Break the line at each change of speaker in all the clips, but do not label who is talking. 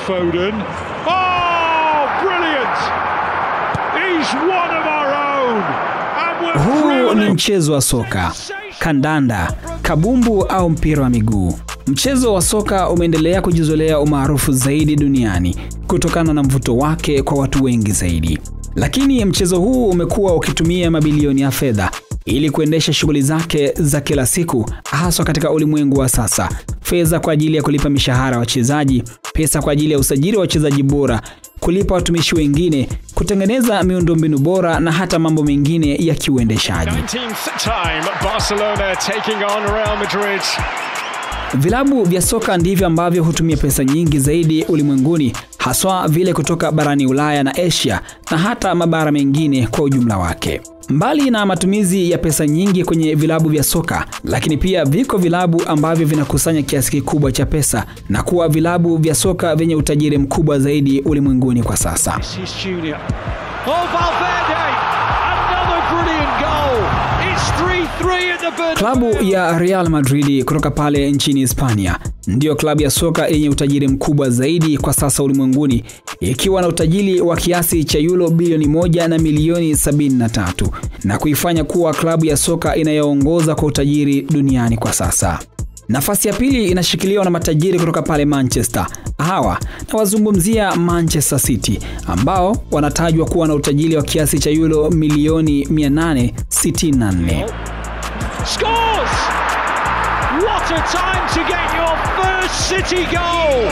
Foden. Oh, brilliant! He's one of our own.
Huu ni mchezo wa soka, kandanda, kabumbu au mpira wa miguu. Mchezo wa soka umeendelea kujizolea umaarufu zaidi duniani kutokana na mvuto wake kwa watu wengi zaidi. Lakini mchezo huu umekuwa ukitumia mabilioni ya fedha ili kuendesha shughuli zake za kila siku, hasa katika ulimwengu wa sasa. Fedha kwa ajili ya kulipa mishahara wachezaji, pesa kwa ajili ya usajili wa wachezaji bora, kulipa watumishi wengine, kutengeneza miundombinu bora na hata mambo mengine ya kiuendeshaji. Vilabu vya soka ndivyo ambavyo hutumia pesa nyingi zaidi ulimwenguni, haswa vile kutoka barani Ulaya na Asia na hata mabara mengine kwa ujumla wake. Mbali na matumizi ya pesa nyingi kwenye vilabu vya soka, lakini pia viko vilabu ambavyo vinakusanya kiasi kikubwa cha pesa na kuwa vilabu vya soka vyenye utajiri mkubwa zaidi ulimwenguni kwa sasa. Klabu ya Real Madrid kutoka pale nchini Hispania ndio klabu ya soka yenye utajiri mkubwa zaidi kwa sasa ulimwenguni, ikiwa na utajiri wa kiasi cha euro bilioni 1 na milioni 73 na kuifanya kuwa klabu ya soka inayoongoza kwa utajiri duniani kwa sasa. Nafasi ya pili inashikiliwa na matajiri kutoka pale Manchester. Hawa na wazungumzia Manchester City ambao wanatajwa kuwa na utajiri wa kiasi cha euro milioni 864.
Scores! What a time to get your first City goal!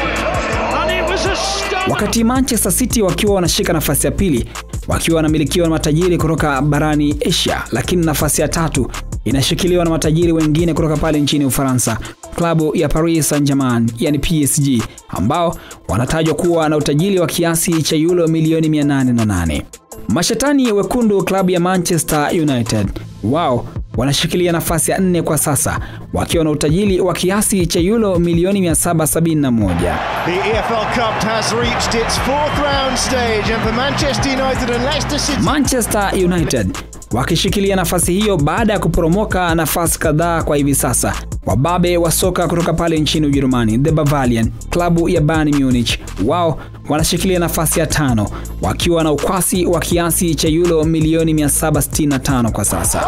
And it was a stunning...
Wakati Manchester City wakiwa wanashika nafasi ya pili, wakiwa wanamilikiwa na matajiri kutoka barani Asia, lakini nafasi ya tatu inashikiliwa na matajiri wengine kutoka pale nchini Ufaransa, klabu ya Paris Saint-Germain, yani PSG, ambao wanatajwa kuwa na utajiri wa kiasi cha euro milioni 808. Mashetani wekundu, klabu ya Manchester United, wao wanashikilia nafasi ya 4 kwa sasa, wakiwa na utajiri wa kiasi cha euro milioni 771.
The EFL Cup has reached its 4th round stage and for Manchester United and Leicester City.
Manchester United wakishikilia nafasi hiyo baada ya kuporomoka nafasi kadhaa kwa hivi sasa. Wababe wa soka kutoka pale nchini Ujerumani, The Bavarian, klabu ya Bayern Munich, wao wanashikilia nafasi ya 5 wakiwa na ukwasi wa kiasi cha euro milioni 765 kwa sasa.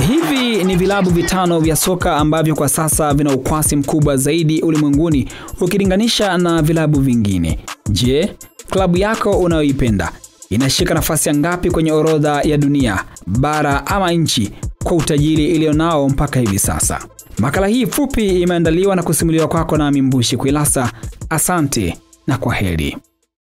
Hivi ni vilabu vitano vya soka ambavyo kwa sasa vina ukwasi mkubwa zaidi ulimwenguni ukilinganisha na vilabu vingine. Je, klabu yako unayoipenda inashika nafasi ya ngapi kwenye orodha ya dunia, bara ama nchi kwa utajiri ilionao mpaka hivi sasa? Makala hii fupi imeandaliwa na kusimuliwa kwako na Mimbushi Kuilasa. Asante na kwaheri.